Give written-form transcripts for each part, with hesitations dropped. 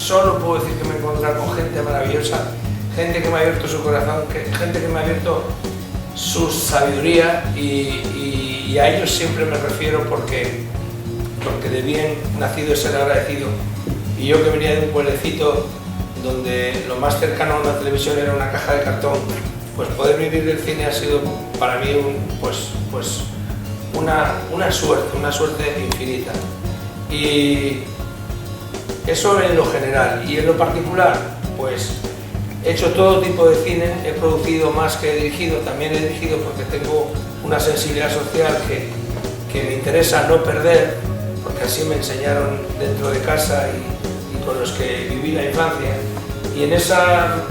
solo puedo decir que me he encontrado con gente maravillosa, gente que me ha abierto su corazón, gente que me ha abierto su sabiduría y a ellos siempre me refiero porque de bien nacido es ser agradecido. Y yo que venía de un pueblecito donde lo más cercano a una televisión era una caja de cartón, pues poder vivir del cine ha sido para mí una suerte infinita. Y eso en lo general. Y en lo particular, pues he hecho todo tipo de cine, he producido más que he dirigido, también he dirigido porque tengo una sensibilidad social que me interesa no perder, porque así me enseñaron dentro de casa y con los que viví la infancia. Y en esa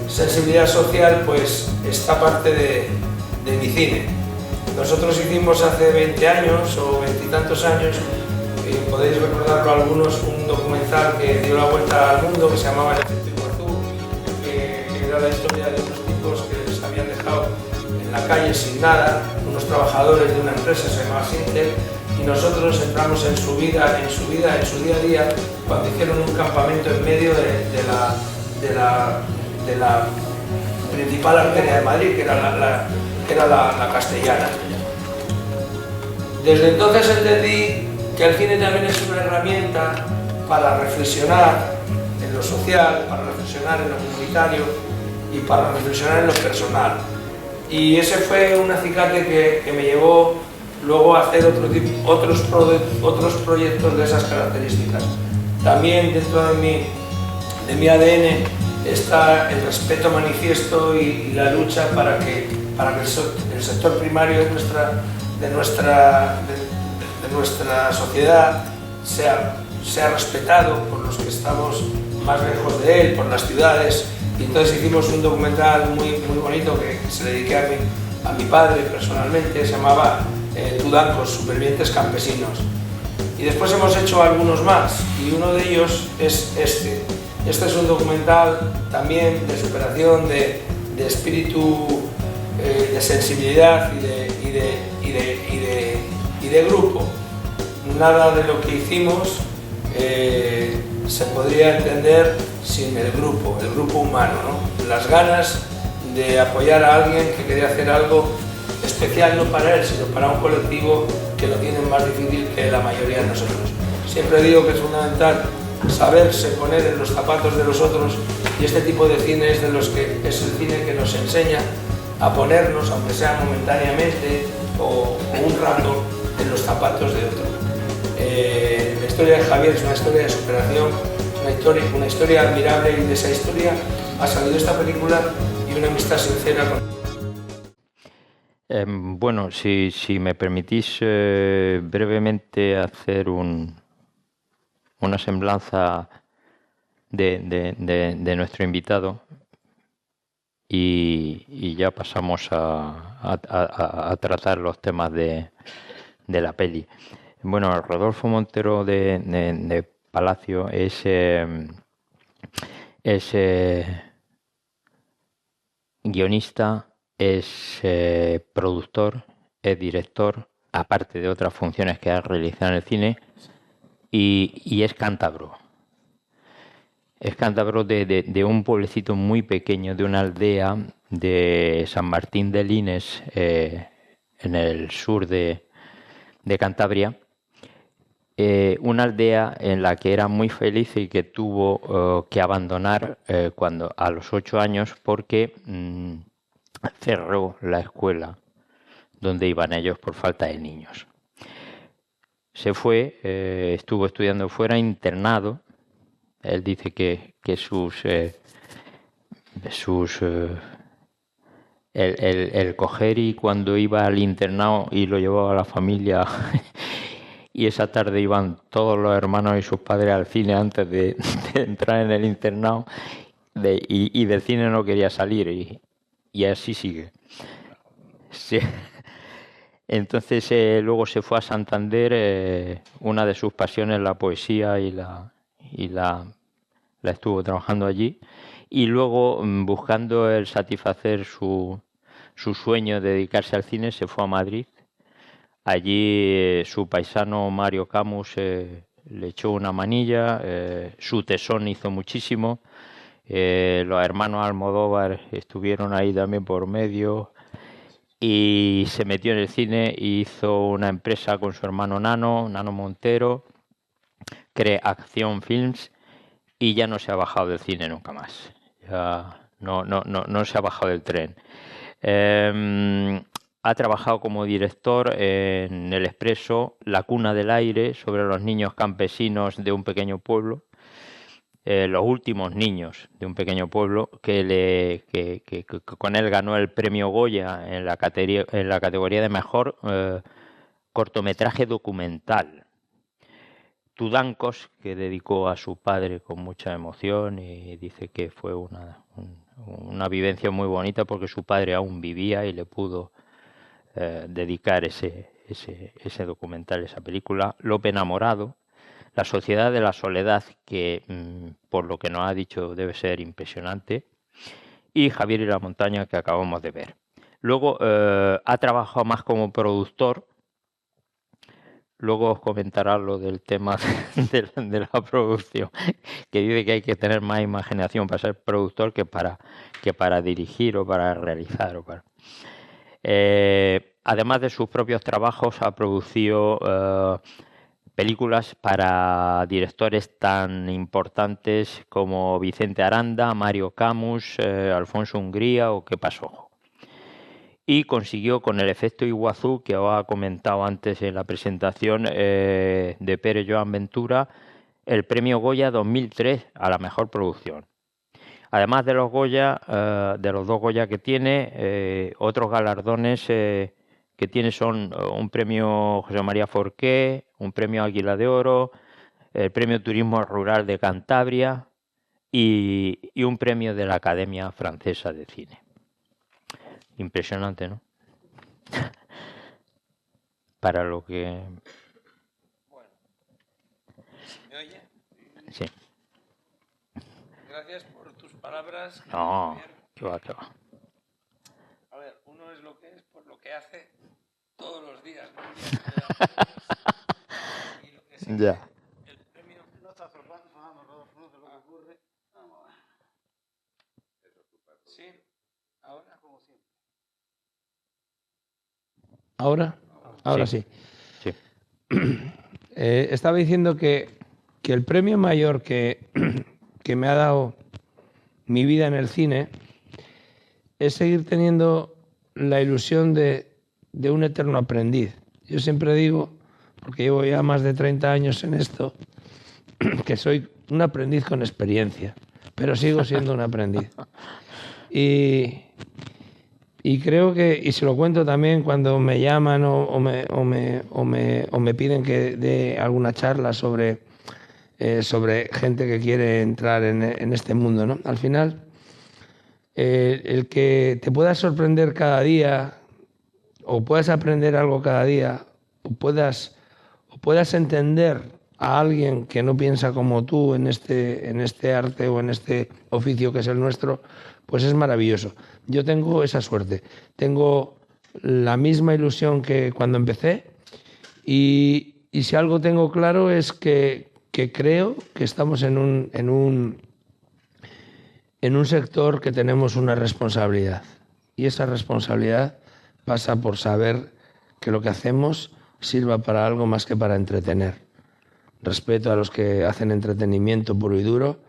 sensibilidad social pues está parte de mi cine. Nosotros hicimos hace 20 años o 20 y tantos años, podéis recordarlo algunos, un documental que dio la vuelta al mundo que se llamaba El efecto Iguazú, que era la historia de unos tipos que les habían dejado en la calle sin nada, unos trabajadores de una empresa, se llamaba Sintel, y nosotros entramos en su día a día, cuando hicieron un campamento en medio de la principal arteria de Madrid, que era la Castellana. Desde entonces entendí que el cine también es una herramienta para reflexionar en lo social, para reflexionar en lo comunitario y para reflexionar en lo personal. Y ese fue un acicate que me llevó luego a hacer otros proyectos de esas características. También dentro de mi ADN está el respeto manifiesto y la lucha para que el sector primario de nuestra sociedad sea respetado por los que estamos más lejos de él, por las ciudades. Y entonces hicimos un documental muy bonito que se le dediqué a mi padre personalmente, se llamaba Tudancos, supervivientes campesinos. Y después hemos hecho algunos más y uno de ellos es este. Este es un documental también de superación, de espíritu, de sensibilidad y de grupo. Nada de lo que hicimos se podría entender sin el grupo humano, ¿no? Las ganas de apoyar a alguien que quería hacer algo especial no para él, sino para un colectivo que lo tiene más difícil que la mayoría de nosotros. Siempre digo que es fundamental saberse poner en los zapatos de los otros y este tipo de cine es el cine que nos enseña a ponernos, aunque sea momentáneamente o un rato, en los zapatos de otro. La historia de Javier es una historia de superación, una historia admirable y de esa historia ha salido esta película y una amistad sincera con... Bueno, si me permitís brevemente hacer una semblanza de nuestro invitado y ya pasamos a tratar los temas de la peli. Bueno, Rodolfo Montero de Palacio es guionista, es productor, es director, aparte de otras funciones que ha realizado en el cine, y es cántabro. Es cántabro de un pueblecito muy pequeño, de una aldea de San Martín de Lines, en el sur de Cantabria. Una aldea en la que era muy feliz y que tuvo que abandonar a los 8 años porque cerró la escuela donde iban ellos por falta de niños. Se fue, estuvo estudiando fuera, internado. Él dice que el coger y cuando iba al internado y lo llevaba a la familia y esa tarde iban todos los hermanos y sus padres al cine antes de entrar en el internado y del cine no quería salir y así sigue. Sí. Entonces luego se fue a Santander, una de sus pasiones la poesía y la estuvo trabajando allí, y luego buscando el satisfacer su sueño de dedicarse al cine se fue a Madrid. Allí su paisano Mario Camus le echó una manilla, su tesón hizo muchísimo, los hermanos Almodóvar estuvieron ahí también por medio, y se metió en el cine y hizo una empresa con su hermano Nano Montero, Acción Films, y ya no se ha bajado del cine nunca más. Ya no se ha bajado del tren. Ha trabajado como director en El Expreso, La cuna del aire, sobre los niños campesinos de un pequeño pueblo, los últimos niños de un pequeño pueblo, que con él ganó el premio Goya en la categoría de mejor cortometraje documental. Tudancos, que dedicó a su padre con mucha emoción, y dice que fue una vivencia muy bonita porque su padre aún vivía y le pudo dedicar ese documental, esa película. Lope enamorado, La sociedad de la soledad, que por lo que nos ha dicho debe ser impresionante, y Javier y la montaña, que acabamos de ver. Luego ha trabajado más como productor. Luego os comentará lo del tema de la producción, que dice que hay que tener más imaginación para ser productor que para dirigir o para realizar. Además de sus propios trabajos, ha producido películas para directores tan importantes como Vicente Aranda, Mario Camus, Alfonso Hungría o Kepa Sojo. Y consiguió, con El efecto Iguazú, que os ha comentado antes en la presentación de Pere Joan Ventura, el premio Goya 2003 a la mejor producción. Además de los Goya, de los 2 Goya que tiene, otros galardones que tiene son un premio José María Forqué, un premio Águila de Oro, el premio Turismo Rural de Cantabria y un premio de la Academia Francesa de Cine. Impresionante, ¿no? Para lo que... Bueno, ¿me oye? Sí. Gracias por tus palabras. No, qué va. A ver, uno es lo que es por lo que hace todos los días, ¿no? Y lo que sí, Ya. el premio no está sonando, Rodolfo, no sé lo que ocurre. Vamos a ver. Sí, ahora como siempre. Ahora sí. Sí. Estaba diciendo que el premio mayor que me ha dado mi vida en el cine es seguir teniendo la ilusión de un eterno aprendiz. Yo siempre digo, porque llevo ya más de 30 años en esto, que soy un aprendiz con experiencia, pero sigo siendo un aprendiz. Y creo que, y se lo cuento también cuando me llaman o me piden que dé alguna charla sobre gente que quiere entrar en este mundo, ¿no? Al final, el que te puedas sorprender cada día, o puedas aprender algo cada día, o puedas entender a alguien que no piensa como tú en este arte o en este oficio que es el nuestro, pues es maravilloso. Yo tengo esa suerte. Tengo la misma ilusión que cuando empecé, y si algo tengo claro es que creo que estamos en un sector que tenemos una responsabilidad. Y esa responsabilidad pasa por saber que lo que hacemos sirva para algo más que para entretener. Respeto a los que hacen entretenimiento puro y duro.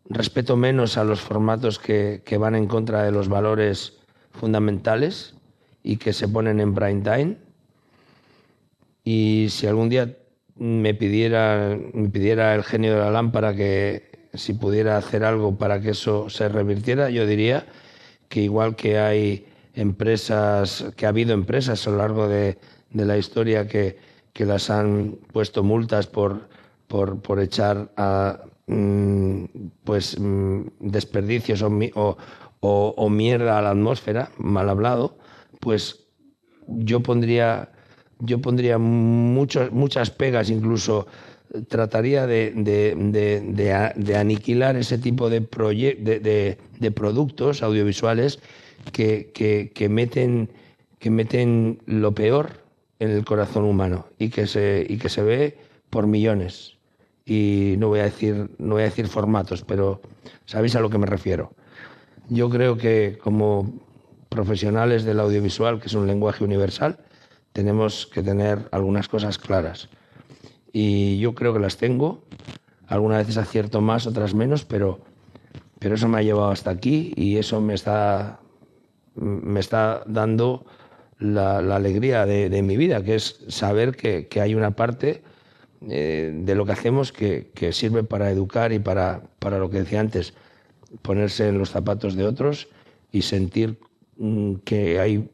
Respeto menos a los formatos que van en contra de los valores fundamentales y que se ponen en prime time. Y si algún día me pidiera el genio de la lámpara que si pudiera hacer algo para que eso se revirtiera, yo diría que igual que hay empresas, que ha habido empresas a lo largo de la historia que las han puesto multas por echar a desperdicios o mierda a la atmósfera, mal hablado, pues yo pondría muchas pegas, incluso trataría de aniquilar ese tipo de productos audiovisuales que meten lo peor en el corazón humano y que se ve por millones. Y no voy a decir formatos, pero sabéis a lo que me refiero. Yo creo que como profesionales del audiovisual, que es un lenguaje universal, tenemos que tener algunas cosas claras. Y yo creo que las tengo. Algunas veces acierto más, otras menos, pero eso me ha llevado hasta aquí y eso me está dando la alegría de mi vida, que es saber que hay una parte de lo que hacemos que sirve para educar y para lo que decía antes, ponerse en los zapatos de otros y sentir que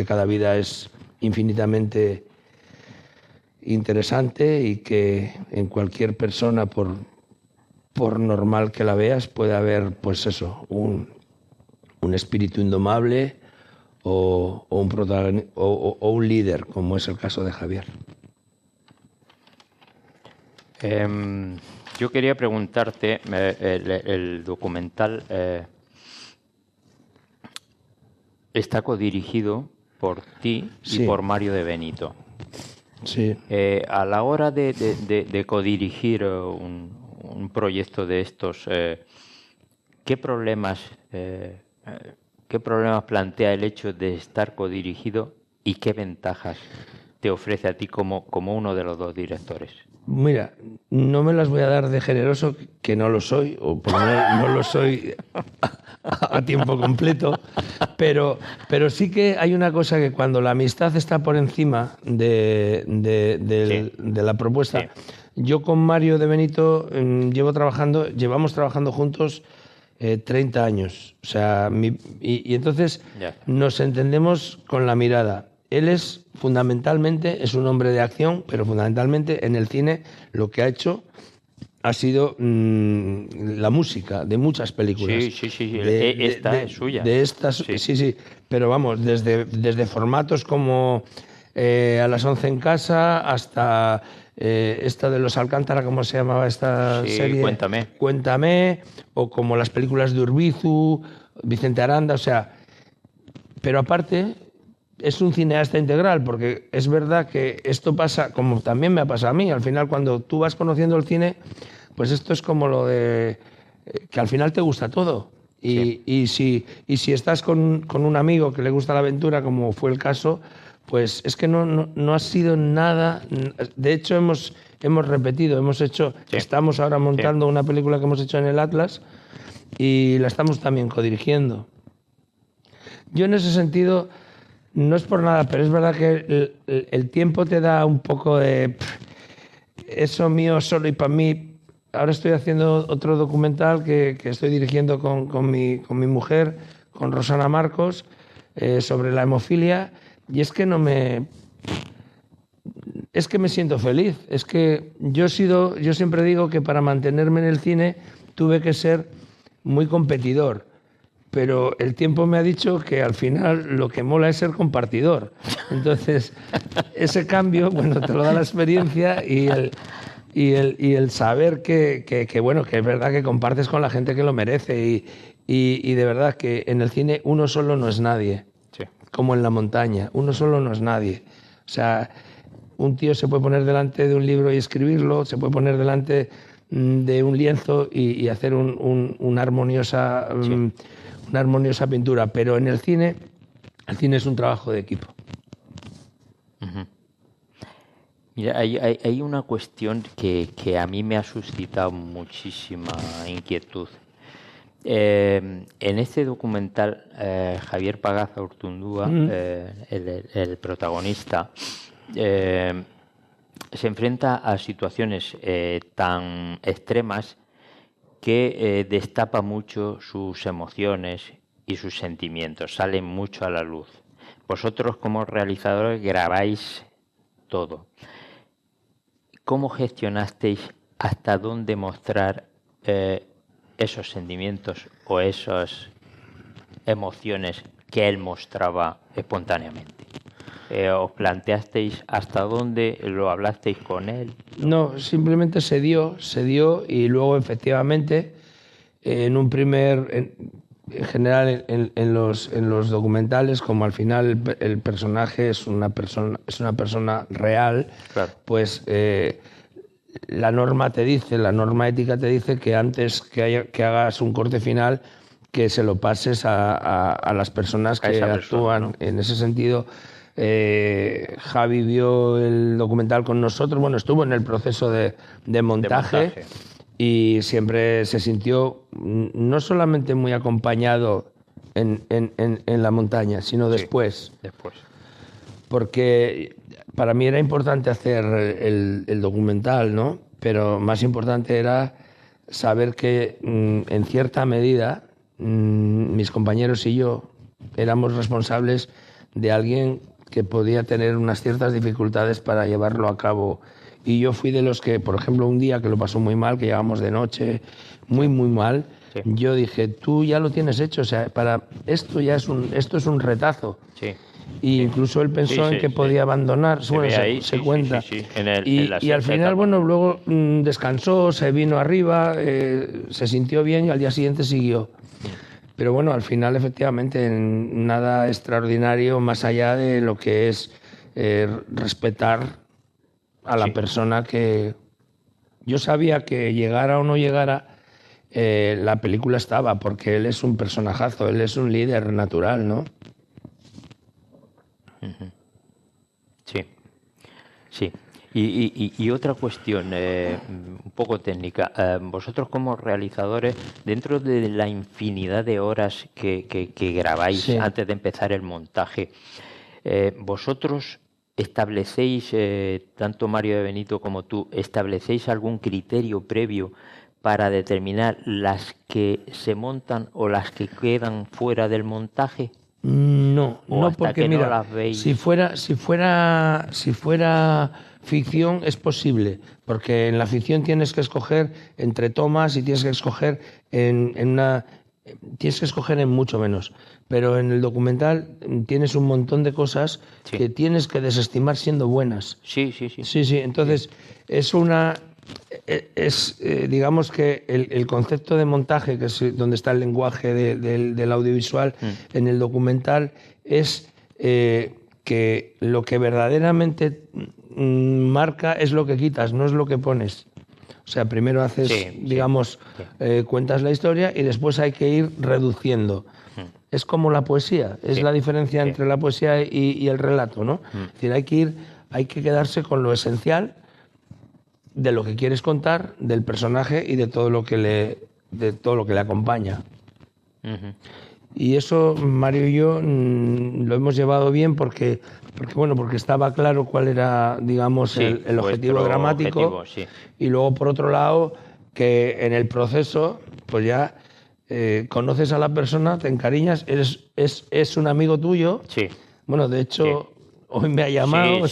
cada vida es infinitamente interesante y que en cualquier persona, por normal que la veas, puede haber, pues eso, un espíritu indomable o un líder, como es el caso de Javier. Yo quería preguntarte, el documental está codirigido por ti y por Mario de Benito. Sí. A la hora de codirigir un proyecto de estos, ¿qué problemas plantea el hecho de estar codirigido y qué ventajas te ofrece a ti como uno de los dos directores? Mira, no me las voy a dar de generoso, que no lo soy, o porque no lo soy a tiempo completo, pero sí que hay una cosa que cuando la amistad está por encima de la propuesta, sí. Yo con Mario de Benito llevamos trabajando juntos 30 años, o sea, y entonces nos entendemos con la mirada. Él es un hombre de acción, pero fundamentalmente en el cine lo que ha hecho ha sido la música de muchas películas. Sí. Esta es suya. Sí. Pero vamos, desde formatos como A las 11 en casa hasta esta de los Alcántara, ¿cómo se llamaba esta serie? Cuéntame, o como las películas de Urbizu, Vicente Aranda, o sea, pero aparte es un cineasta integral, porque es verdad que esto pasa, como también me ha pasado a mí, al final cuando tú vas conociendo el cine, pues esto es como lo de que al final te gusta todo. Y si estás con un amigo que le gusta la aventura, como fue el caso, pues es que no ha sido nada. De hecho, hemos repetido, estamos ahora montando una película que hemos hecho en el Atlas y la estamos también codirigiendo. Yo en ese sentido, no es por nada, pero es verdad que el tiempo te da un poco de eso mío solo y para mí. Ahora estoy haciendo otro documental que estoy dirigiendo con mi mujer, con Rosana Marcos, sobre la hemofilia, y es que me siento feliz. Es que yo siempre digo que para mantenerme en el cine tuve que ser muy competidor. Pero el tiempo me ha dicho que al final lo que mola es ser compartidor. Entonces, ese cambio, bueno, te lo da la experiencia y el saber que es verdad que compartes con la gente que lo merece y de verdad que en el cine uno solo no es nadie. Sí. Como en la montaña, uno solo no es nadie. O sea, un tío se puede poner delante de un libro y escribirlo, se puede poner delante de un lienzo y hacer una armoniosa... una armoniosa pintura, pero en el cine es un trabajo de equipo. Uh-huh. Mira, hay una cuestión que a mí me ha suscitado muchísima inquietud. En este documental, Javier Pagaza Urtundúa, el protagonista, se enfrenta a situaciones tan extremas que destapa mucho sus emociones y sus sentimientos, salen mucho a la luz. Vosotros como realizadores grabáis todo. ¿Cómo gestionasteis hasta dónde mostrar esos sentimientos o esas emociones que él mostraba espontáneamente? ¿Os planteasteis hasta dónde? ¿Lo hablasteis con él? No, simplemente se dio y luego efectivamente en general en los documentales, como al final el personaje es una persona real, claro. Pues la norma ética te dice que antes que hagas un corte final, que se lo pases a las personas que actúan. ¿No? En ese sentido, Javi vio el documental con nosotros, bueno, estuvo en el proceso de montaje y siempre se sintió no solamente muy acompañado en la montaña, sino después. Porque para mí era importante hacer el documental, ¿no? Pero más importante era saber que en cierta medida mis compañeros y yo éramos responsables de alguien que podía tener unas ciertas dificultades para llevarlo a cabo. Y yo fui de los que, por ejemplo, un día que lo pasó muy mal, que llegamos de noche, muy mal, yo dije, tú ya lo tienes hecho, o sea, para esto esto es un retazo. Y incluso él pensó en que podía abandonar, se cuenta. Y al final, bueno, luego descansó, se vino arriba, se sintió bien y al día siguiente siguió. Pero bueno, al final, efectivamente, nada extraordinario más allá de lo que es respetar a la persona que... Yo sabía que llegara o no llegara, la película estaba, porque él es un personajazo, él es un líder natural, ¿no? Sí. Y otra cuestión un poco técnica. Vosotros como realizadores, dentro de la infinidad de horas que grabáis antes de empezar el montaje, vosotros establecéis, tanto Mario de Benito como tú, establecéis algún criterio previo para determinar las que se montan o las que quedan fuera del montaje. No, porque mira, no las veis. si fuera ficción es posible, porque en la ficción tienes que escoger entre tomas y tienes que escoger tienes que escoger en mucho menos, pero en el documental tienes un montón de cosas que tienes que desestimar siendo buenas. Sí. Entonces digamos que el concepto de montaje, que es donde está el lenguaje del audiovisual, en el documental es que lo que verdaderamente marca es lo que quitas, no es lo que pones. O sea, primero haces, cuentas la historia y después hay que ir reduciendo. Es como la poesía, es la diferencia entre la poesía y el relato, ¿no? Es decir, hay que quedarse con lo esencial de lo que quieres contar, del personaje y de todo lo que le acompaña. Y eso Mario y yo lo hemos llevado bien porque estaba claro cuál era, digamos, el objetivo dramático. Y luego, por otro lado, que en el proceso, pues ya conoces a la persona, te encariñas, es un amigo tuyo. Bueno, de hecho, hoy me ha llamado,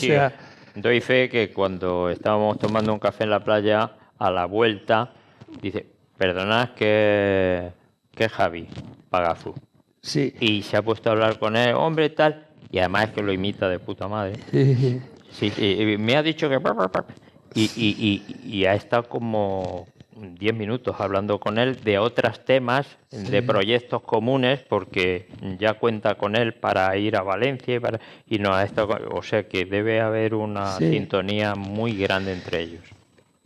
Doy fe que cuando estábamos tomando un café en la playa, a la vuelta, dice, perdonad que Javi Pagazú. Y se ha puesto a hablar con él, hombre, tal, y además es que lo imita de puta madre. Y me ha dicho que... Y ha estado como 10 minutos hablando con él de otros temas, de proyectos comunes, porque ya cuenta con él para ir a Valencia y no ha estado, o sea que debe haber una sintonía muy grande entre ellos.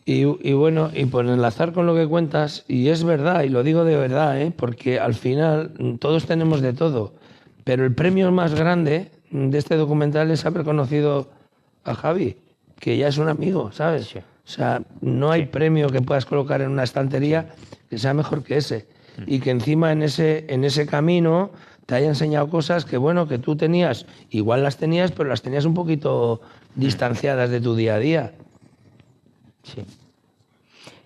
Y bueno, y por enlazar con lo que cuentas, y es verdad, y lo digo de verdad, porque al final todos tenemos de todo, pero el premio más grande de este documental es haber conocido a Javi, que ya es un amigo, ¿sabes? O sea, no hay premio que puedas colocar en una estantería que sea mejor que ese. Y que encima en ese camino te haya enseñado cosas que, bueno, que tú tenías, igual las tenías, pero las tenías un poquito distanciadas de tu día a día. Sí.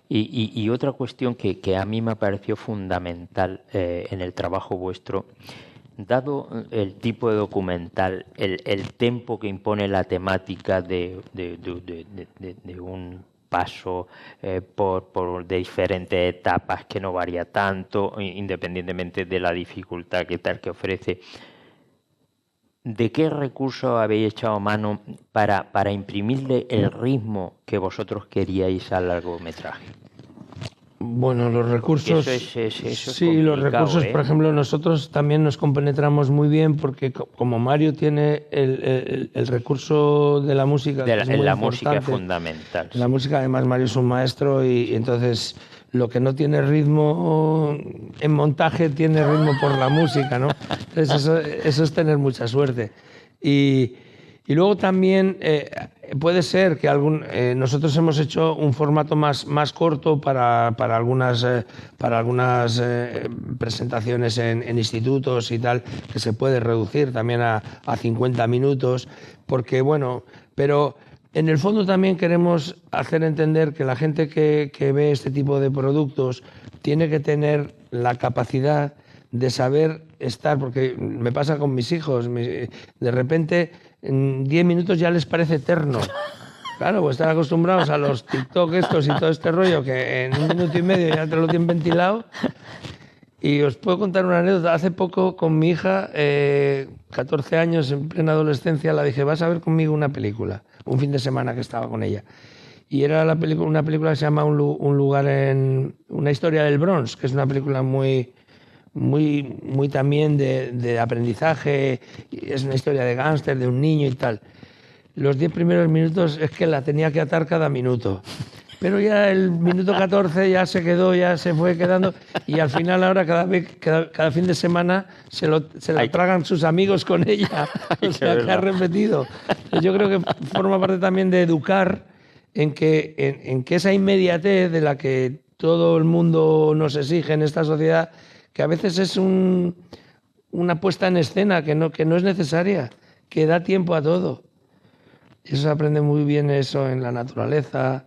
Y otra cuestión que a mí me pareció fundamental en el trabajo vuestro, dado el tipo de documental, el tempo que impone la temática de un paso por de diferentes etapas que no varía tanto, independientemente de la dificultad que ofrece, ¿de qué recursos habéis echado mano para imprimirle el ritmo que vosotros queríais al largometraje? Bueno, los recursos... Eso es sí, los recursos, ¿eh? por ejemplo, nosotros también nos compenetramos muy bien porque como Mario tiene el recurso de la música, que es muy La música es importante. fundamental. La música, además, Mario es un maestro y entonces lo que no tiene ritmo en montaje tiene ritmo por la música, ¿no? Entonces eso es tener mucha suerte. Y luego también puede ser que nosotros hemos hecho un formato más corto para algunas presentaciones en institutos y tal, que se puede reducir también a 50 minutos, porque bueno, pero en el fondo también queremos hacer entender que la gente que ve este tipo de productos tiene que tener la capacidad de saber estar, porque me pasa con mis hijos, de repente en 10 minutos ya les parece eterno. Claro, pues están acostumbrados a los TikTok estos y todo este rollo que en 1 minuto y medio ya te lo tienen ventilado. Y os puedo contar una anécdota. Hace poco con mi hija, 14 años, en plena adolescencia, la dije, vas a ver conmigo una película, un fin de semana que estaba con ella. Y era una película que se llama Un lugar en... Una historia del Bronx, que es una película muy también de aprendizaje, es una historia de gángster, de un niño y tal. Los 10 primeros minutos es que la tenía que atar cada minuto. Pero ya el minuto 14 ya se quedó, ya se fue quedando y al final ahora cada fin de semana se la tragan sus amigos con ella. O sea, que ha repetido. Yo creo que forma parte también de educar en que esa inmediatez de la que todo el mundo nos exige en esta sociedad, que a veces es una puesta en escena que no es necesaria, que da tiempo a todo. Eso se aprende muy bien eso en la naturaleza,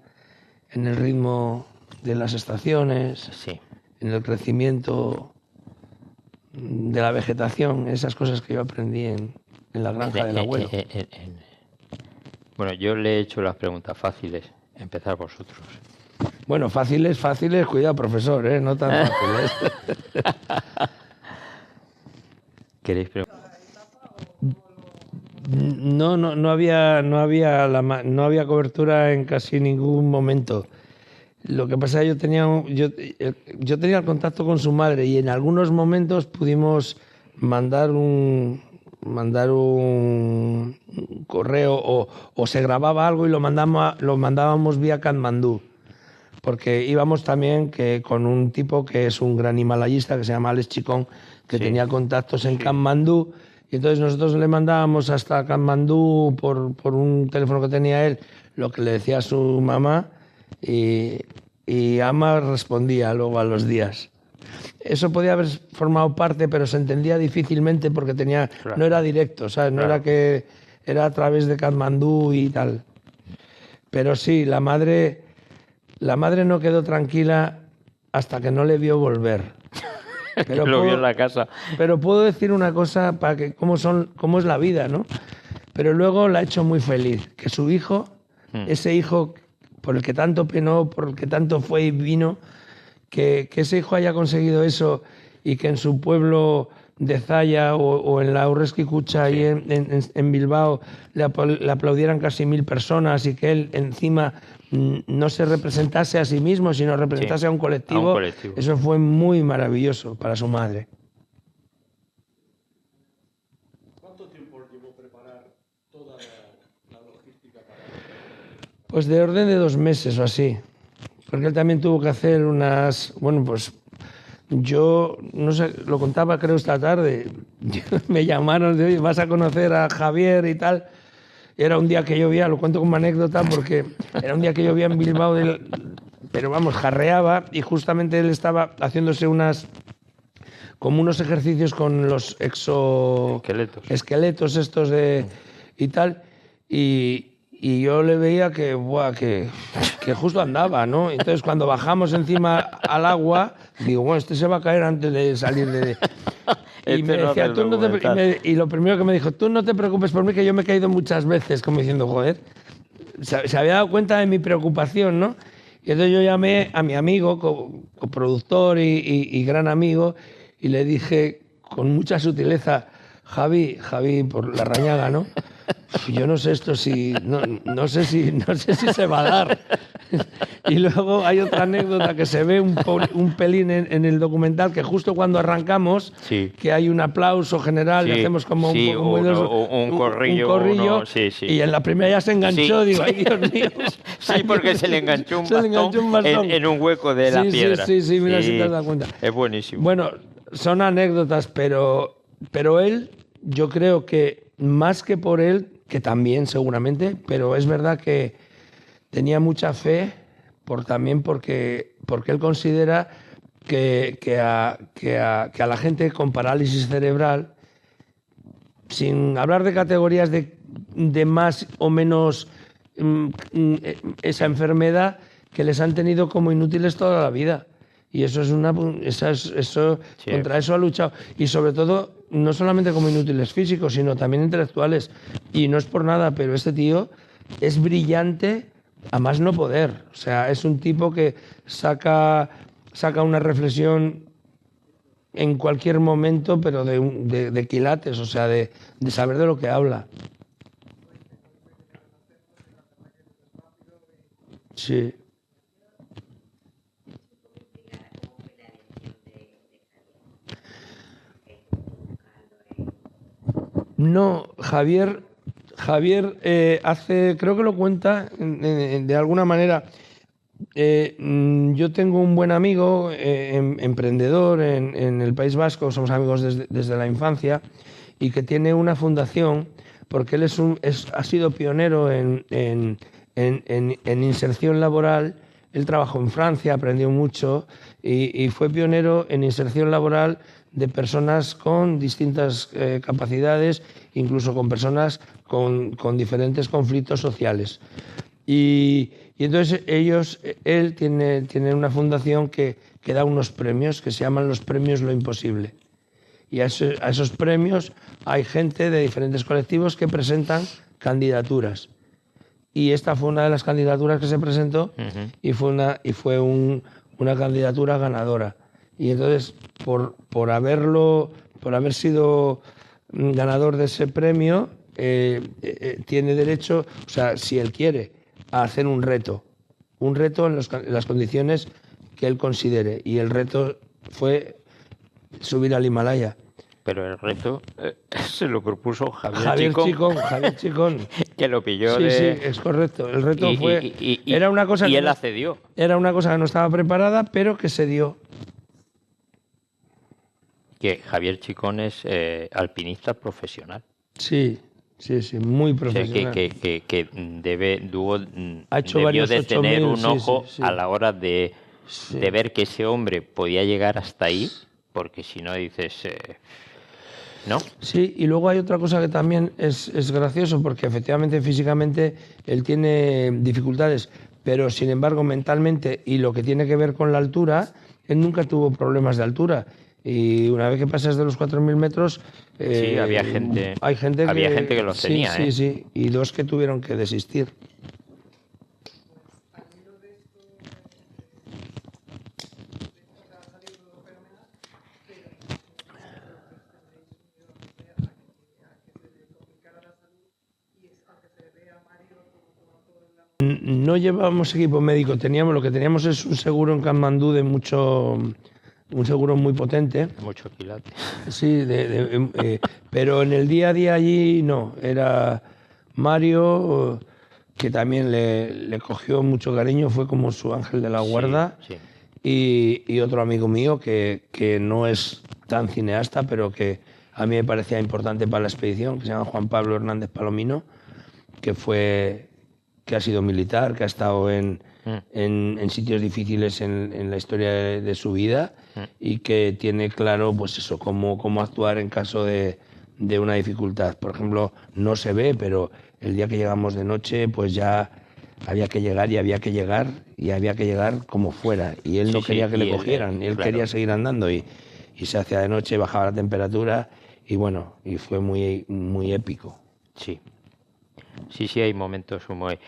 en el ritmo de las estaciones, sí, en el crecimiento de la vegetación, esas cosas que yo aprendí en la granja del abuelo. Bueno, yo le he hecho las preguntas fáciles, empezar vosotros. Bueno, fáciles, cuidado, profesor, no tan fáciles. ¿Queréis preguntar? No había cobertura en casi ningún momento. Lo que pasa es que yo tenía el contacto con su madre y en algunos momentos pudimos mandar un correo o se grababa algo y lo mandábamos vía Katmandú. Porque íbamos también con un tipo que es un gran himalayista que se llama Alex Chicón, que tenía contactos en Katmandú, y entonces nosotros le mandábamos hasta Katmandú por un teléfono que tenía él lo que le decía a su mamá y Ama respondía luego a los días. Eso podía haber formado parte, pero se entendía difícilmente porque no era directo, ¿sabes? No era que era a través de Katmandú y tal. Pero sí, la madre no quedó tranquila hasta que no le vio volver. Pero lo vio en la casa. Pero puedo decir una cosa para que cómo es la vida, ¿no? Pero luego la ha hecho muy feliz, que su hijo, ese hijo por el que tanto penó, por el que tanto fue y vino, que ese hijo haya conseguido eso y que en su pueblo de Zaya o en la Aurrezki Kutxa ahí en Bilbao le aplaudieran casi 1000 personas y que él encima no se representase a sí mismo, sino representase a un colectivo. Eso fue muy maravilloso para su madre. ¿Cuánto tiempo llevó preparar toda la logística para...? Pues de orden de 2 meses o así. Porque él también tuvo que hacer yo, no sé, lo contaba creo esta tarde, me llamaron de, oye, vas a conocer a Javier y tal. Era un día que llovía, lo cuento como anécdota porque era un día que llovía en Bilbao, pero vamos, jarreaba y justamente él estaba haciéndose como unos ejercicios con los esqueletos estos y tal, y yo le veía que justo andaba, ¿no? Entonces cuando bajamos encima al agua, digo, bueno, este se va a caer antes de salir de... Y me decía, y lo primero que me dijo, tú no te preocupes por mí, que yo me he caído muchas veces, como diciendo, joder, se había dado cuenta de mi preocupación, ¿no? Y entonces yo llamé a mi amigo, coproductor y gran amigo, y le dije con mucha sutileza, Javi, por la rañaga, ¿no? Yo no sé esto no sé si se va a dar. Y luego hay otra anécdota que se ve un pelín en el documental, que justo cuando arrancamos, Sí. que hay un aplauso general, Sí, y hacemos como sí, un poco muy un corrillo, sí, sí. y en la primera ya se enganchó, Sí, digo, sí. ay Dios mío. Sí, Ay, porque Dios se le mío. enganchó un Se le enganchó un bastón. en un hueco de la Sí, piedra. Sí, mira si te has dado cuenta. Es buenísimo. Bueno, son anécdotas, pero él, yo creo que más que por él, que también seguramente, pero es verdad que tenía mucha fe también porque él considera que a la gente con parálisis cerebral, sin hablar de categorías de más o menos esa enfermedad, que les han tenido como inútiles toda la vida. Y eso es Sí. contra eso ha luchado. Y sobre todo, no solamente como inútiles físicos, sino también intelectuales. Y no es por nada, pero este tío es brillante a más no poder. O sea, es un tipo que saca una reflexión en cualquier momento, pero de quilates, o sea, de saber de lo que habla. Sí. No, Javier hace, creo que lo cuenta de alguna manera. Yo tengo un buen amigo, emprendedor en el País Vasco, somos amigos desde la infancia, y que tiene una fundación, porque él ha sido pionero en inserción laboral. Él trabajó en Francia, aprendió mucho y fue pionero en inserción laboral de personas con distintas capacidades, incluso con personas con diferentes conflictos sociales. Y entonces él tiene una fundación que da unos premios que se llaman los premios Lo Imposible. Y a esos premios hay gente de diferentes colectivos que presentan candidaturas. Y esta fue una de las candidaturas que se presentó y fue una candidatura ganadora. Y entonces, por haber sido ganador de ese premio, tiene derecho, o sea, si él quiere, a hacer un reto en las condiciones que él considere. Y el reto fue subir al Himalaya. Pero el reto se lo propuso Javier Chicón. Que lo pilló Sí, es correcto. El reto fue... era una cosa y que él accedió. Era una cosa que no estaba preparada, pero que se dio. Que Javier Chicón es alpinista profesional. Sí, muy profesional. O sea, que Ha hecho debió varios de tener 8000, un ojo sí. a la hora de ver que ese hombre podía llegar hasta ahí, porque si no dices... ¿no? Sí, y luego hay otra cosa que también es gracioso, porque efectivamente físicamente él tiene dificultades, pero sin embargo mentalmente y lo que tiene que ver con la altura, él nunca tuvo problemas de altura. Y una vez que pasas de los 4.000 metros... sí, había gente que los tenía. Sí, y 2 que tuvieron que desistir. No llevábamos equipo médico, lo que teníamos es un seguro en Katmandú un seguro muy potente. Mucho quilate. Sí, pero en el día a día allí no. Era Mario, que también le cogió mucho cariño, fue como su ángel de la guarda. Sí. Y otro amigo mío que no es tan cineasta, pero que a mí me parecía importante para la expedición, que se llama Juan Pablo Hernández Palomino, que ha sido militar, que ha estado en sitios difíciles en la historia de su vida y que tiene claro, pues eso, cómo actuar en caso de una dificultad. Por ejemplo, no se ve, pero el día que llegamos de noche, pues ya había que llegar y había que llegar como fuera. Y él no quería que le cogieran, él quería seguir andando y se hacía de noche, bajaba la temperatura y bueno, y fue muy, muy épico. Sí. Sí, hay momentos muy...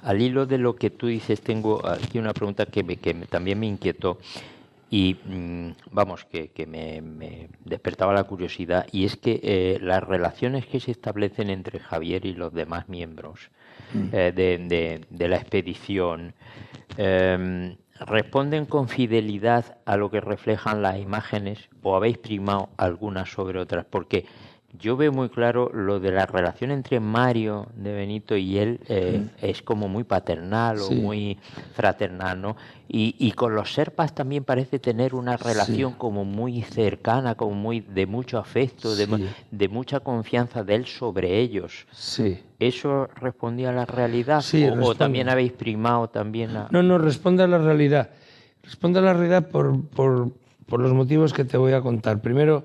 al hilo de lo que tú dices, tengo aquí una pregunta que también me inquietó y, vamos, que me despertaba la curiosidad, y es que las relaciones que se establecen entre Javier y los demás miembros, de la expedición. ¿Responden con fidelidad a lo que reflejan las imágenes o habéis primado algunas sobre otras? Porque yo veo muy claro lo de la relación entre Mario de Benito y él, es como muy paternal o muy fraternal, ¿no? Y con los Sherpas también parece tener una relación como muy cercana, como muy de mucho afecto, de mucha confianza de él sobre ellos. Sí. ¿Eso respondía a la realidad? Sí, ¿O también habéis primado también a...? No, responde a la realidad. Responde a la realidad por los motivos que te voy a contar. Primero,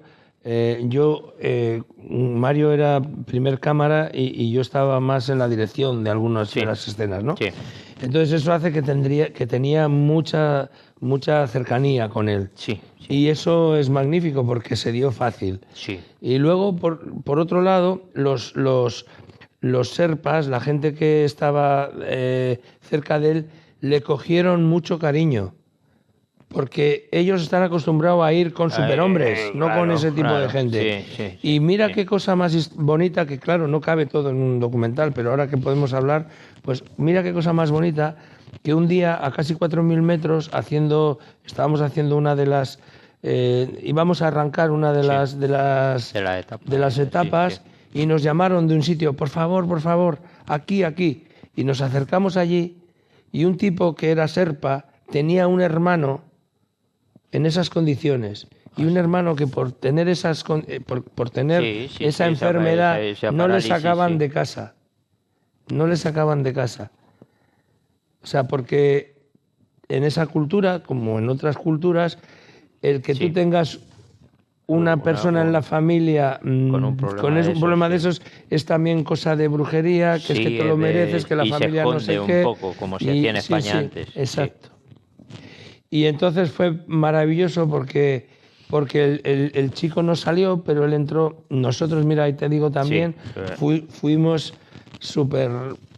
Mario era primer cámara y yo estaba más en la dirección de algunas de las escenas, ¿no? Sí. Entonces eso hace que tenía mucha cercanía con él. Sí. Y eso es magnífico porque se dio fácil. Sí. Y luego, por otro lado, los Sherpas, la gente que estaba cerca de él, le cogieron mucho cariño. Porque ellos están acostumbrados a ir con superhombres, no con ese tipo de gente. Sí, y mira qué cosa más bonita, que claro, no cabe todo en un documental, pero ahora que podemos hablar, pues mira qué cosa más bonita, que un día a casi 4.000 metros, estábamos haciendo una de las... íbamos a arrancar una de las etapas y nos llamaron de un sitio, por favor, aquí. Y nos acercamos allí y un tipo que era Sherpa tenía un hermano en esas condiciones y un hermano que por tener esa enfermedad no le sacaban de casa. No le sacaban de casa. O sea, porque en esa cultura, como en otras culturas, el que tú tengas una persona en la familia con un problema de esos es también cosa de brujería, que es que te lo mereces, que la familia no sé qué. Un poco, como se hacía en España antes. Exacto. Y entonces fue maravilloso porque el chico no salió, pero él entró. Nosotros, mira, ahí te digo también, fuimos súper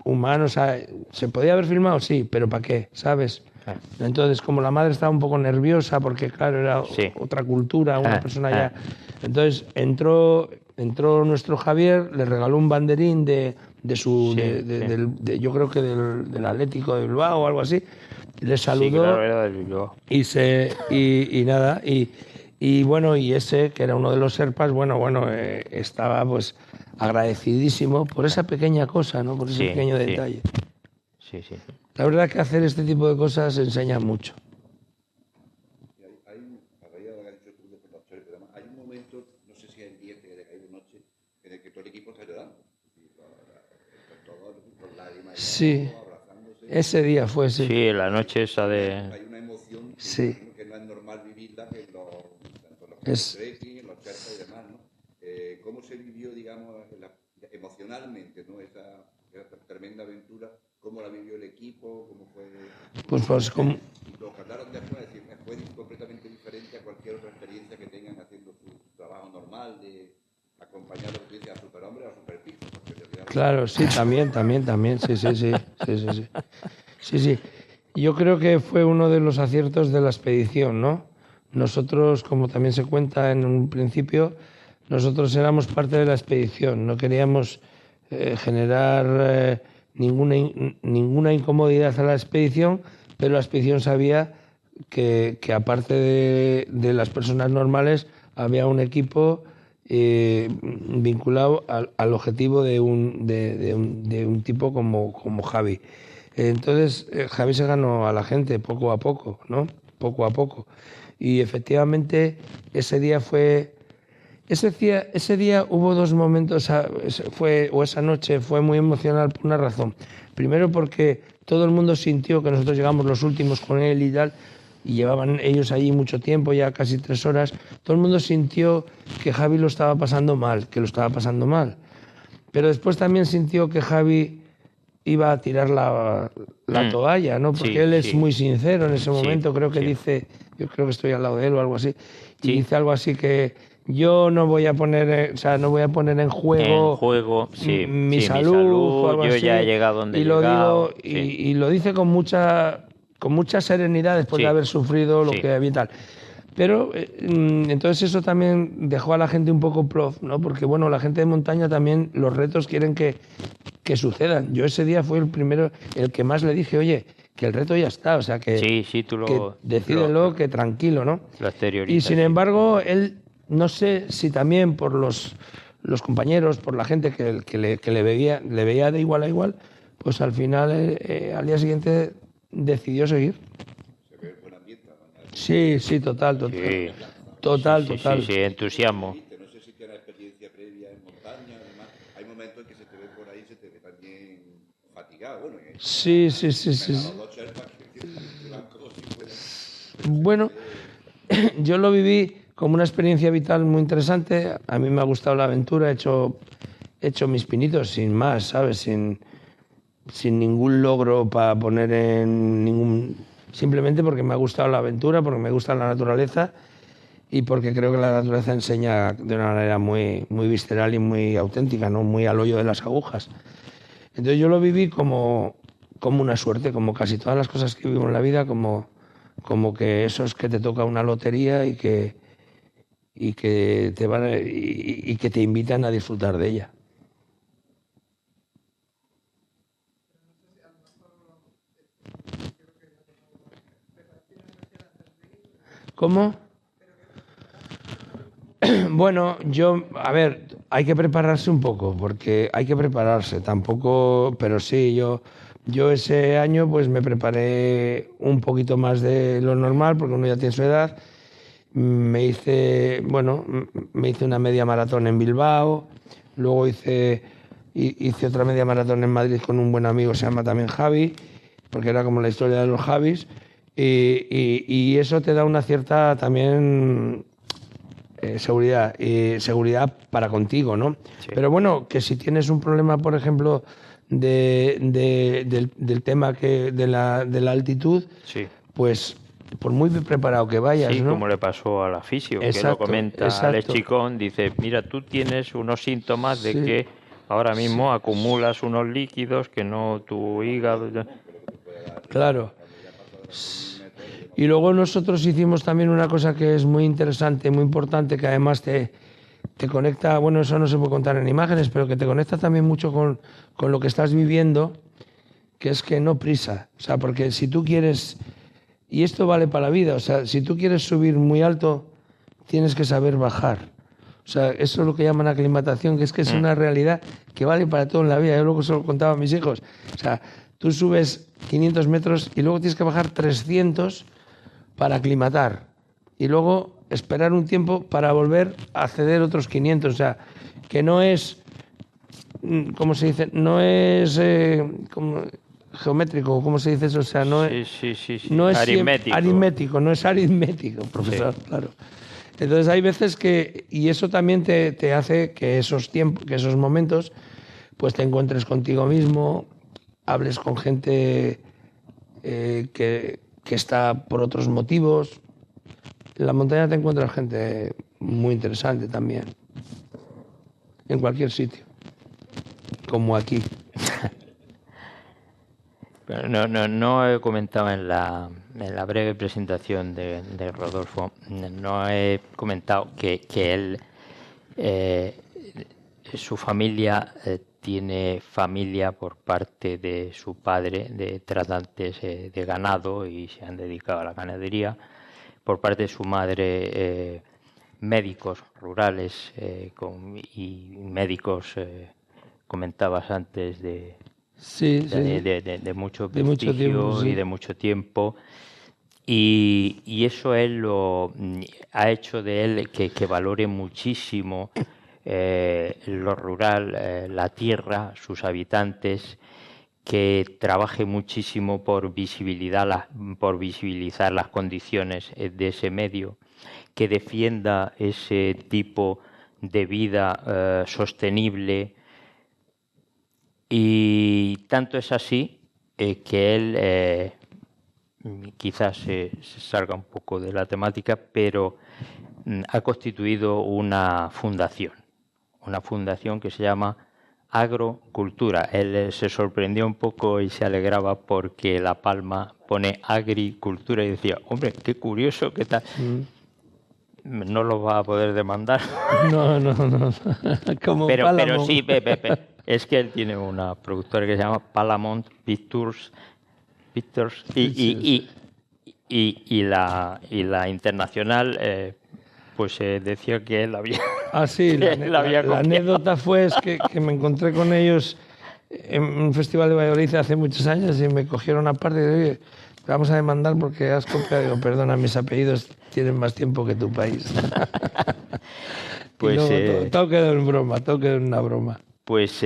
humanos. ¿Se podía haber filmado? Sí, pero ¿para qué? ¿Sabes? Entonces, como la madre estaba un poco nerviosa, porque claro, era otra cultura, una persona ya... Entonces entró nuestro Javier, le regaló un banderín yo creo que del Atlético de Bilbao o algo así, le saludó. Sí, claro, era del Bilbao. Y bueno, y ese, que era uno de los Sherpas, estaba pues agradecidísimo por esa pequeña cosa, ¿no? Por ese pequeño detalle. Sí. La verdad que hacer este tipo de cosas enseña mucho. Hay un momento, no sé si hay 10 de noche, en el que todo el equipo está llorando. Con lágrimas. Sí, ese día fue, sí. Sí, la noche esa de... Hay una emoción que no es normal vivirla en los trekking, en los Sherpas y demás, ¿no? ¿Cómo se vivió, digamos, emocionalmente, ¿no? esa tremenda aventura? ¿Cómo la vivió el equipo? ¿Cómo fue? Pues como... Y lo que hablaron después, es decir, fue completamente diferente a cualquier otra experiencia que tengan haciendo su trabajo normal de acompañar a lo que dice a superhombre o a superpico. Claro, sí, también, sí. Yo creo que fue uno de los aciertos de la expedición, ¿no? Nosotros, como también se cuenta en un principio, nosotros éramos parte de la expedición, no queríamos generar ninguna incomodidad a la expedición, pero la expedición sabía que aparte de las personas normales había un equipo vinculado al objetivo de un tipo como Javi. Entonces Javi se ganó a la gente poco a poco, ¿no? Poco a poco. Y efectivamente ese día hubo dos momentos, esa noche fue muy emocional por una razón. Primero porque todo el mundo sintió que nosotros llegamos los últimos con él y tal, y llevaban ellos allí mucho tiempo, ya casi 3 horas. Todo el mundo sintió que Javi lo estaba pasando mal, Pero después también sintió que Javi iba a tirar la toalla, ¿no? Porque él es muy sincero en ese momento, creo que dice, yo creo que estoy al lado de él o algo así, y dice algo así que yo no voy a poner en juego, mi salud o algo yo así. Ya he llegado donde he llegado. Y lo dice con mucha serenidad después de haber sufrido lo que había y tal. Pero entonces eso también dejó a la gente un poco plof, ¿no? Porque bueno, la gente de montaña también, los retos quieren que que sucedan. Yo ese día fue el primero, el que más le dije, oye, que el reto ya está, o sea, que, Sí, tú que decídelo, que tranquilo, ¿no? lo exteriorizas. Y sin embargo, él, no sé si también por los compañeros, por la gente que le veía de igual a igual, pues al final, al día siguiente, decidió seguir. Se ve buen ambiente. Sí, total. Sí. Total. Sí, entusiasmo. No sé si tiene experiencia previa en montaña, además. Hay momentos en que se te ve por ahí, se te ve también fatigado. Bueno, Sí. los dos Sherpas que van como si fueran... Bueno, yo lo viví como una experiencia vital muy interesante. A mí me ha gustado la aventura, he hecho mis pinitos sin más, ¿sabes? Sin ningún logro para poner en ningún... Simplemente porque me ha gustado la aventura, porque me gusta la naturaleza y porque creo que la naturaleza enseña de una manera muy, muy visceral y muy auténtica, ¿no? Muy al hoyo de las agujas. Entonces yo lo viví como una suerte, como casi todas las cosas que vivo en la vida, como que eso es que te toca una lotería y que te invitan a disfrutar de ella. ¿Cómo? Bueno, a ver, hay que prepararse un poco, porque hay que prepararse, tampoco, pero sí, yo ese año pues me preparé un poquito más de lo normal, porque uno ya tiene su edad. Me hice una media maratón en Bilbao, luego hice otra media maratón en Madrid con un buen amigo, se llama también Javi, porque era como la historia de los Javis, y eso te da una cierta también seguridad para contigo, ¿no? Sí. Pero bueno, que si tienes un problema, por ejemplo, del tema de la altitud, sí, pues por muy preparado que vayas, sí, ¿no? Como le pasó a la fisio, exacto, que lo comenta Alex Chicón, dice, mira, tú tienes unos síntomas de que ahora mismo acumulas unos líquidos que no tu hígado... Claro. Y luego nosotros hicimos también una cosa que es muy interesante, muy importante, que además te conecta, bueno, eso no se puede contar en imágenes, pero que te conecta también mucho con lo que estás viviendo, que es que no prisa. O sea, porque si tú quieres, y esto vale para la vida, o sea, si tú quieres subir muy alto, tienes que saber bajar. O sea, eso es lo que llaman aclimatación, que es una realidad que vale para todo en la vida. Yo luego se lo contaba a mis hijos. O sea, tú subes 500 metros y luego tienes que bajar 300 para aclimatar y luego esperar un tiempo para volver a acceder otros 500. O sea, que no es, ¿cómo se dice? No es geométrico, ¿cómo se dice eso? O sea, no es, no es aritmético, no es aritmético, profesor, claro. Entonces hay veces que, y eso también te hace que esos tiempos, que esos momentos, pues te encuentres contigo mismo, hables con gente que está por otros motivos. En la montaña te encuentras gente muy interesante también, en cualquier sitio, como aquí. Pero no he comentado en la breve presentación de Rodolfo, no he comentado que él, su familia tiene familia por parte de su padre de tratantes de ganado y se han dedicado a la ganadería, por parte de su madre médicos rurales y médicos, comentabas antes, de mucho prestigio y de mucho tiempo. Y eso él lo ha hecho de él que valore muchísimo lo rural, la tierra, sus habitantes, que trabaje muchísimo por visibilizar las condiciones de ese medio, que defienda ese tipo de vida sostenible. Y tanto es así que él quizás se salga un poco de la temática, pero ha constituido una fundación que se llama Agrocultura. Él se sorprendió un poco y se alegraba porque La Palma pone agricultura y decía, hombre, qué curioso, qué tal. No lo va a poder demandar. No. Como pero sí, Es que él tiene una productora que se llama Palamont Pictures y la internacional pues decía que él había... Ah, sí, la anécdota fue que me encontré con ellos en un festival de Valladolid hace muchos años y me cogieron aparte y oye, te vamos a demandar porque has copiado. Digo, perdona, mis apellidos tienen más tiempo que tu país. Pues todo quedó en broma, todo quedó en una broma. Pues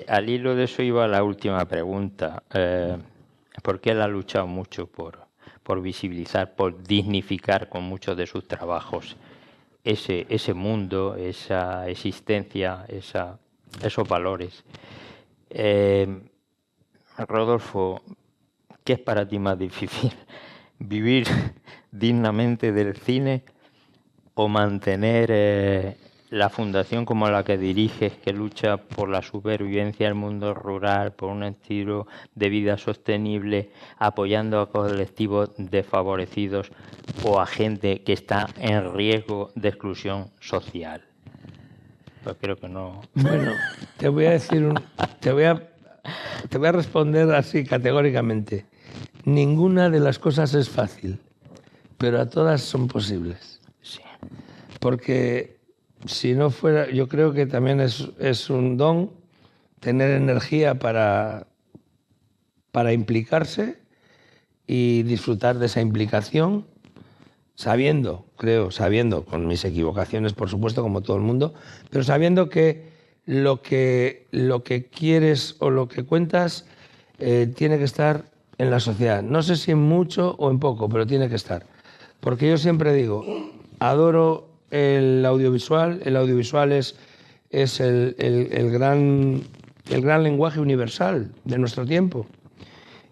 al hilo de eso iba la última pregunta. Porque él ha luchado mucho por visibilizar, por dignificar con muchos de sus trabajos ese mundo, esa existencia, esos valores. Rodolfo, ¿qué es para ti más difícil? ¿Vivir dignamente del cine o mantener la fundación como la que diriges, que lucha por la supervivencia del mundo rural, por un estilo de vida sostenible, apoyando a colectivos desfavorecidos o a gente que está en riesgo de exclusión social? Pues creo que no. Bueno, te voy a decir te voy a responder así categóricamente. Ninguna de las cosas es fácil, pero a todas son posibles. Sí. Porque si no fuera, yo creo que también es un don tener energía para implicarse y disfrutar de esa implicación, sabiendo, con mis equivocaciones, por supuesto, como todo el mundo, pero sabiendo que lo que quieres o lo que cuentas tiene que estar en la sociedad. No sé si en mucho o en poco, pero tiene que estar. Porque yo siempre digo, adoro el audiovisual. El audiovisual es el gran lenguaje universal de nuestro tiempo.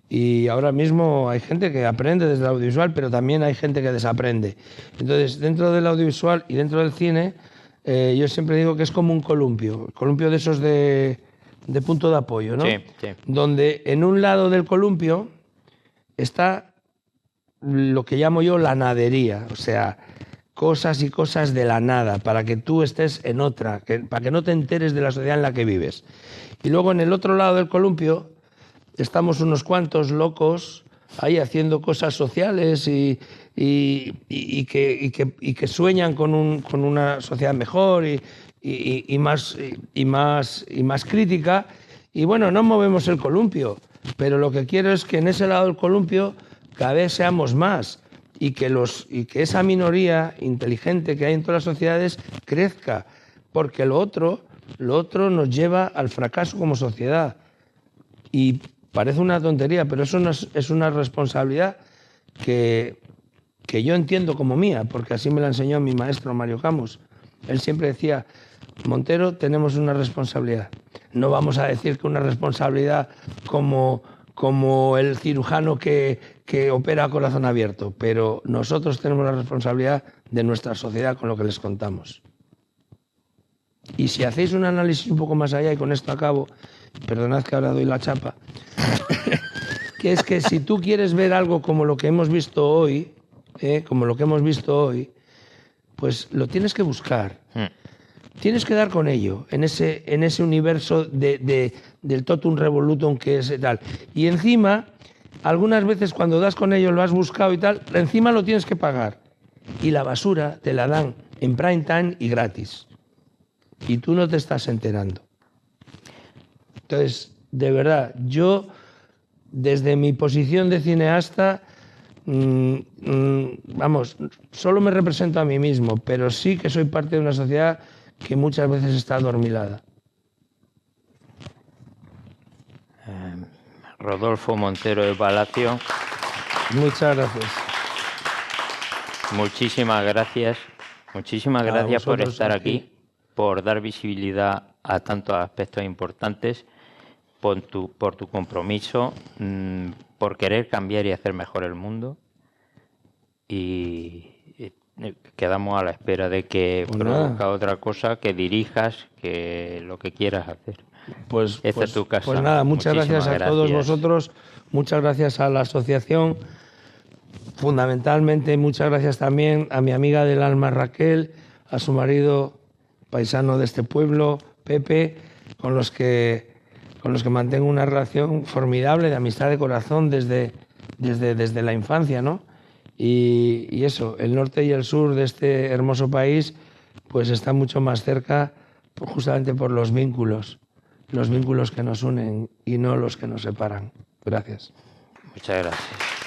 Y ahora mismo hay gente que aprende desde el audiovisual, pero también hay gente que desaprende. Entonces, dentro del audiovisual y dentro del cine, yo siempre digo que es como un columpio de esos de punto de apoyo, ¿no? Sí, sí. Donde en un lado del columpio está lo que llamo yo la nadería, o sea, cosas y cosas de la nada, para que tú estés en otra, para que no te enteres de la sociedad en la que vives. Y luego en el otro lado del columpio estamos unos cuantos locos ahí haciendo cosas sociales y que sueñan con una sociedad mejor y más crítica. Y bueno, no movemos el columpio, pero lo que quiero es que en ese lado del columpio cada vez seamos más y que esa minoría inteligente que hay en todas las sociedades crezca, porque lo otro nos lleva al fracaso como sociedad. Y parece una tontería, pero eso es una responsabilidad que yo entiendo como mía, porque así me la enseñó mi maestro Mario Camus. Él siempre decía, Montero, tenemos una responsabilidad. No vamos a decir que una responsabilidad como el cirujano que opera a corazón abierto, pero nosotros tenemos la responsabilidad de nuestra sociedad con lo que les contamos. Y si hacéis un análisis un poco más allá, y con esto acabo, perdonad que ahora doy la chapa, que es que si tú quieres ver algo como lo que hemos visto hoy, pues lo tienes que buscar. Tienes que dar con ello, en ese universo del totum revolutum que es tal. Y encima, algunas veces cuando das con ello, lo has buscado y tal, encima lo tienes que pagar. Y la basura te la dan en prime time y gratis. Y tú no te estás enterando. Entonces, de verdad, yo, desde mi posición de cineasta, solo me represento a mí mismo, pero sí que soy parte de una sociedad que muchas veces está adormilada. Rodolfo Montero de Palacio. Muchas gracias. Muchísimas gracias. Muchísimas gracias por estar aquí, por dar visibilidad a tantos aspectos importantes, por tu compromiso, por querer cambiar y hacer mejor el mundo. Y quedamos a la espera de que produzca otra cosa, que dirijas, que lo que quieras hacer. Esta es tu casa. Pues nada, muchas gracias a todos vosotros, muchas gracias a la asociación, fundamentalmente muchas gracias también a mi amiga del alma Raquel, a su marido paisano de este pueblo, Pepe, con los que mantengo una relación formidable de amistad de corazón desde la infancia, ¿no? Y eso, el norte y el sur de este hermoso país pues están mucho más cerca justamente por los vínculos que nos unen y no los que nos separan. Gracias. Muchas gracias.